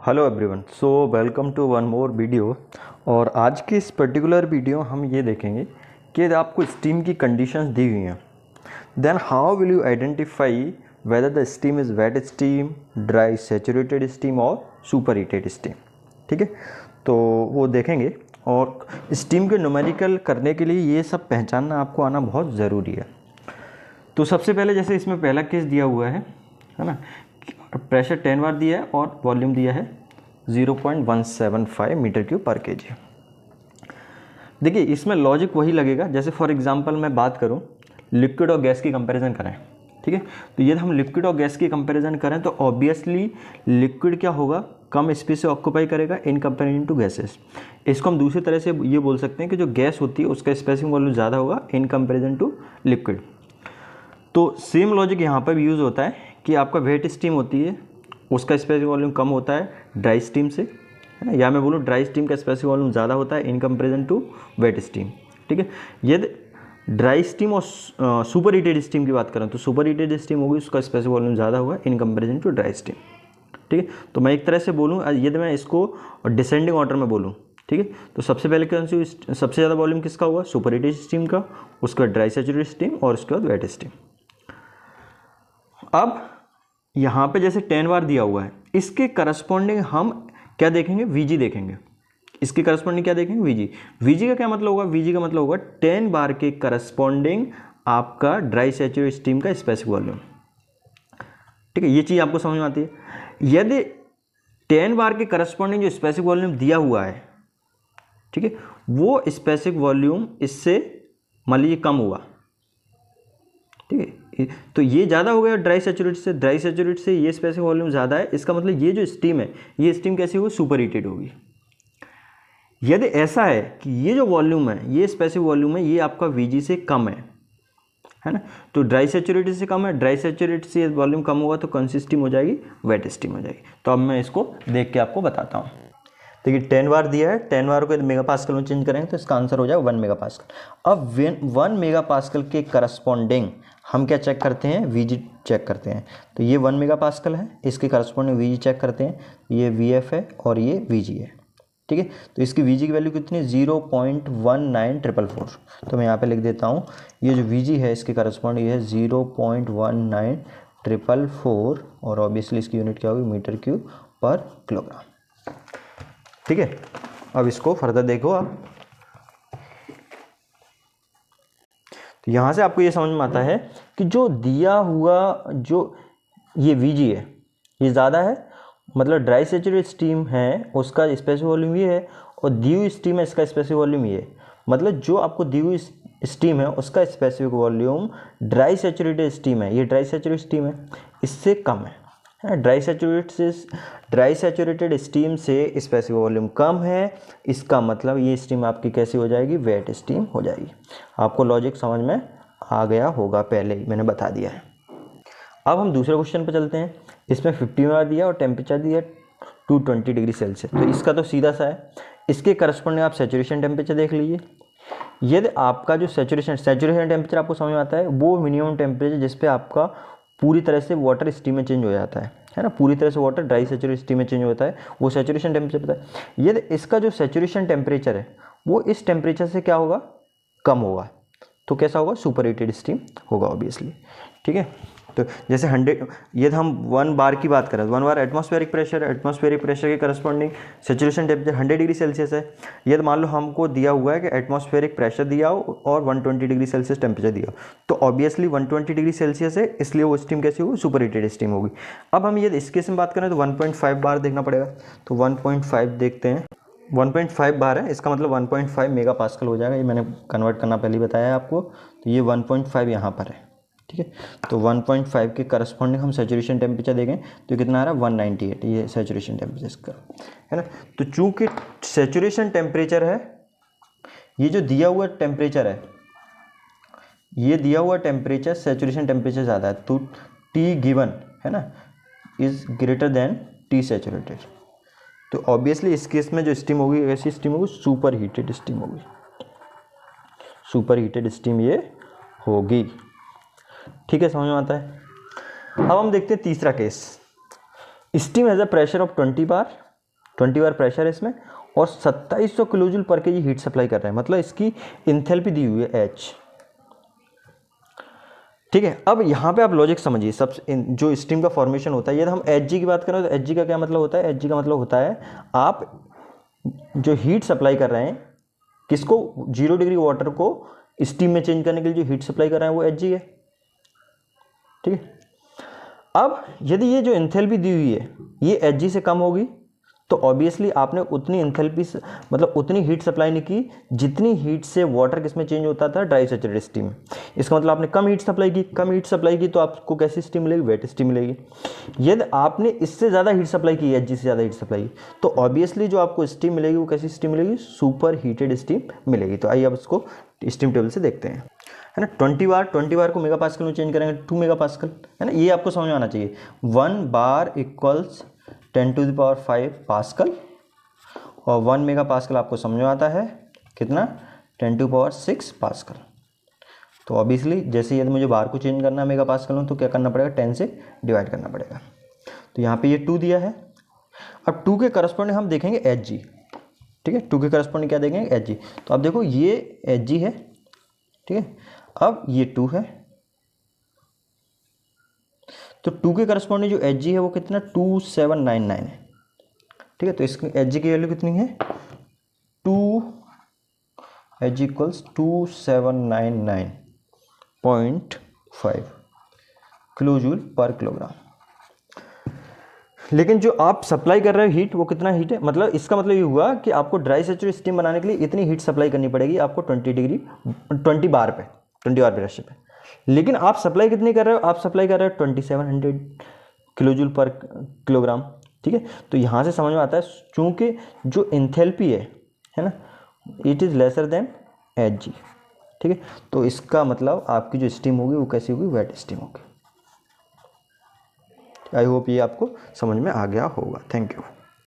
Hello everyone, so welcome to one more video. और आज की इस पर्टिकुलर वीडियो हम ये देखेंगे कि आपको स्टीम की कंडीशंस दी हुई हैं, then how will you identify whether the steam is wet steam, dry saturated steam और सुपर हीटेड स्टीम। ठीक है, तो वो देखेंगे। और स्टीम के न्यूमेरिकल करने के लिए ये सब पहचानना आपको आना बहुत ज़रूरी है। तो सबसे पहले जैसे इसमें पहला केस दिया हुआ है ना, प्रेशर 10 बार दिया है और वॉल्यूम दिया है 0.175 मीटर क्यूब पर केजी। देखिए इसमें लॉजिक वही लगेगा, जैसे फॉर एग्जांपल मैं बात करूं लिक्विड और गैस की कंपैरिजन करें। ठीक है, तो यदि हम लिक्विड और गैस की कंपैरिजन करें तो ऑब्वियसली लिक्विड क्या होगा, कम स्पेस से ऑक्यूपाई करेगा इन कंपेरिजन टू गैसेस। इसको हम दूसरी तरह से ये बोल सकते हैं कि जो गैस होती है उसका स्पेसिंग वॉल्यूम ज़्यादा होगा इन कंपेरिजन टू लिक्विड। तो सेम लॉजिक यहाँ पर भी यूज़ होता है कि आपका वेट स्टीम होती है उसका स्पेसिफिक वॉल्यूम कम होता है ड्राई स्टीम से, है ना, या मैं बोलूँ ड्राई स्टीम का स्पेसिफिक वॉल्यूम ज़्यादा होता है in comparison to wet steam. ठीक है, यदि ड्राई स्टीम और सुपर हीटेड स्टीम की बात करें तो सुपर हीटेड स्टीम होगी उसका स्पेसिफिक वॉल्यूम ज़्यादा होगा in comparison to dry steam. ठीक है, तो मैं एक तरह से बोलूँ यदि मैं इसको डिसेंडिंग ऑर्डर में बोलूँ, ठीक है, तो सबसे पहले कौन सी सबसे ज़्यादा वॉल्यूम किसका होगा, सुपर हीटेड स्टीम का, उसके बाद ड्राई सैचुरेटेड स्टीम और उसके बाद वेट स्टीम। अब यहाँ पे जैसे 10 बार दिया हुआ है, इसके करस्पॉन्डिंग हम क्या देखेंगे, वीजी देखेंगे। इसके करस्पॉन्डिंग क्या देखेंगे, वीजी। वीजी का क्या मतलब होगा, वीजी का मतलब होगा 10 बार के करस्पॉन्डिंग आपका ड्राई सैचुरेटेड स्टीम का स्पेसिफिक वॉल्यूम। ठीक है, ये चीज़ आपको समझ में आती है। यदि 10 बार के करस्पॉन्डिंग जो स्पेसिफिक वॉल्यूम दिया हुआ है, ठीक है, वो स्पेसिफिक वॉल्यूम इससे मान लीजिए कम हुआ, ठीक है, तो ये ज़्यादा हो गया ड्राई सैचुरेट से, ड्राई सैचुरेट से ये स्पेसिफिक वॉल्यूम ज़्यादा है, इसका मतलब ये जो स्टीम है ये स्टीम कैसी होगी, सुपर हीटेड होगी। यदि ऐसा है कि ये जो वॉल्यूम है ये स्पेसिफिक वॉल्यूम है ये आपका वीजी से कम है ना, तो ड्राई सैचुरेटेड से कम है, ड्राई सैचुरेटेड से वॉल्यूम कम होगा तो कौन सी स्टीम हो जाएगी, वेट स्टीम हो जाएगी। तो अब मैं इसको देख के आपको बताता हूँ। देखिए 10 बार दिया है, 10 बार को मेगा पास्कल में चेंज करेंगे तो इसका आंसर हो जाएगा 1 मेगा पास्कल। अब 1 मेगा पास्कल के करस्पॉन्डिंग हम क्या चेक करते हैं, वीजी चेक करते हैं। तो ये 1 मेगा पास्कल है, इसके करस्पॉन्डिंग वीजी चेक करते हैं, ये वीएफ है और ये वीजी है। ठीक है, तो इसकी वीजी की वैल्यू कितनी, 0.19444। तो मैं यहाँ पे लिख देता हूँ, ये जो वीजी है इसके करस्पॉन्डिंग है 0.19444 और ऑब्वियसली इसकी यूनिट क्या होगी, मीटर क्यूब पर किलोग्राम। ठीक है, अब इसको फर्दर देखो आप। तो यहाँ से आपको ये समझ में आता है कि जो दिया हुआ जो ये वीजी है ये ज़्यादा है, मतलब ड्राई सैचुरेटेड स्टीम है उसका स्पेसिफिक वॉल्यूम ये है और दी हुई स्टीम है इसका स्पेसिफिक वॉल्यूम ये है, मतलब जो आपको दी हुई स्टीम है उसका specific volume dry saturated steam है, ये ड्राई सैचुरेटेड स्टीम है इससे कम है। ड्राई सैचुरेटेड स्टीम से स्पेसिफिक वॉल्यूम कम है, इसका मतलब ये स्टीम आपकी कैसी हो जाएगी, वेट स्टीम हो जाएगी। आपको लॉजिक समझ में आ गया होगा, पहले ही मैंने बता दिया है। अब हम दूसरे क्वेश्चन पर चलते हैं। इसमें 50 बार दिया और टेम्परेचर दिया 220 डिग्री सेल्सियस। तो इसका तो सीधा सा है, इसके करस्पॉन्डिंग आप सैचुरेशन टेम्परेचर देख लीजिए। यदि आपका जो सैचुरेशन टेम्परेचर आपको समझ में आता है वो मिनिमम टेम्परेचर जिस पे आपका पूरी तरह से वाटर स्टीम में चेंज हो जाता है ना, पूरी तरह से वाटर ड्राई सैचुरेटेड स्टीम में चेंज होता है, वो सैचुरेशन टेम्परेचर होता है। यदि इसका जो सैचुरेशन टेम्परेचर है वो इस टेम्परेचर से क्या होगा, कम होगा, तो कैसा होगा, सुपर हीटेड स्टीम होगा ऑब्वियसली। ठीक है, तो जैसे 100, यदि हम 1 बार की बात करें, 1 बार एटमॉस्फेरिक प्रेशर के corresponding saturation temperature 100 degree Celsius है। यदि मान लो हमको दिया हुआ है कि एटमॉस्फेरिक प्रेशर दिया हो और 120 डिग्री सेल्सियस टेम्परेचर दिया हो, तो ऑब्वियसली 120 डिग्री सेल्सियस है इसलिए वो स्टीम कैसी होगी, सुपर हीटेड स्टीम होगी। अब हम यदि इस केस में बात करें तो 1.5 बार देखना पड़ेगा, तो 1.5 देखते हैं। 1.5 बार है, इसका मतलब 1.5 मेगा पास्कल हो जाएगा, ये मैंने कन्वर्ट करना पहले ही बताया है आपको। तो ये 1.5 यहाँ पर है, ठीक है, तो 1.5 के करस्पॉन्डिंग हम सैचुरेशन टेम्परेचर देखें तो कितना आ रहा है, 198, ये सैचुरेशन टेम्परेचर इसका है ना। तो चूंकि सैचुरेशन टेम्परेचर है, ये जो दिया हुआ टेम्परेचर है, ये दिया हुआ टेम्परेचर सैचुरेशन टेम्परेचर ज़्यादा है, तो टी गिवन है ना is greater than T saturated. तो ऑब्वियसली इस केस में जो स्टीम होगी ऐसी स्टीम होगी, सुपर हीटेड स्टीम होगी, सुपर हीटेड स्टीम ये होगी। ठीक है, समझ में आता है। अब हम देखते हैं तीसरा case. Steam has a pressure of 20 bar 20 bar pressure है इसमें और 2700 किलो जूल पर केजी हीट सप्लाई कर रहे हैं, मतलब इसकी इंथैल्पी दी हुई है H। ठीक है, अब यहाँ पे आप लॉजिक समझिए। सब जो स्टीम का फॉर्मेशन होता है, यदि हम Hg की बात करें तो Hg का क्या मतलब होता है? Hg का मतलब होता है आप जो हीट सप्लाई कर रहे हैं किसको, 0 डिग्री वाटर को स्टीम में चेंज करने के लिए जो हीट सप्लाई कर रहे हैं वो Hg है। ठीक है, अब यदि ये जो एंथैल्पी दी हुई है ये Hg से कम होगी तो ऑब्वियसली आपने उतनी एंथैल्पी मतलब उतनी हीट सप्लाई नहीं की जितनी हीट से वाटर किसमें चेंज होता था, ड्राई सैचुरेटेड स्टीम। इसका मतलब आपने कम हीट सप्लाई की तो आपको कैसी स्टीम मिलेगी? वेट स्टीम मिलेगी। यदि आपने इससे ज़्यादा हीट सप्लाई की, Hg से ज़्यादा हीट सप्लाई की, तो ऑब्वियसली जो आपको स्टीम मिलेगी वो कैसी स्टीम मिलेगी? सुपर हीटेड स्टीम मिलेगी। तो आइए अब इसको स्टीम टेबल से देखते हैं, है ना। 20 बार को मेगा पास्कल में चेंज करेंगे 2 मेगा पास्कल, है ना। ये आपको समझ में आना चाहिए। 1 बार इक्वल्स 10⁵ पास्कल और 1 मेगा पास्कल आपको समझ में आता है कितना? 10⁶ पास्कल। तो ऑब्वियसली जैसे यदि मुझे बार को चेंज करना है मेगा पास्कल में तो क्या करना पड़ेगा? 10 से डिवाइड करना पड़ेगा। तो यहाँ पे ये 2 दिया है। अब 2 के करस्पॉन्डिंग हम देखेंगे Hg। ठीक है, 2 के करस्पॉन्डिंग क्या देखेंगे? Hg। तो अब देखो ये Hg है, ठीक है। अब ये 2 है, तो 2 के करस्पॉन्डिंग जो Hg है वो कितना? 2799 है। ठीक है, तो इसकी Hg की वैल्यू कितनी है? Hg इक्वल्स 2799.5 किलो जूल पर किलोग्राम। लेकिन जो आप सप्लाई कर रहे हो हीट वो कितना हीट है? मतलब इसका मतलब ये हुआ कि आपको ड्राई सैचुरेटेड स्टीम बनाने के लिए इतनी हीट सप्लाई करनी पड़ेगी आपको 20 बार प्रेशर पे। लेकिन आप सप्लाई कितनी कर रहे हो? आप सप्लाई कर रहे हो 2700 किलो जूल पर किलोग्राम। ठीक है, तो यहाँ से समझ में आता है चूँकि जो एंथैल्पी है ना, it is lesser than Hg। ठीक है, तो इसका मतलब आपकी जो स्टीम होगी वो कैसी होगी? वेट स्टीम होगी। आई होप ये आपको समझ में आ गया होगा। Thank you.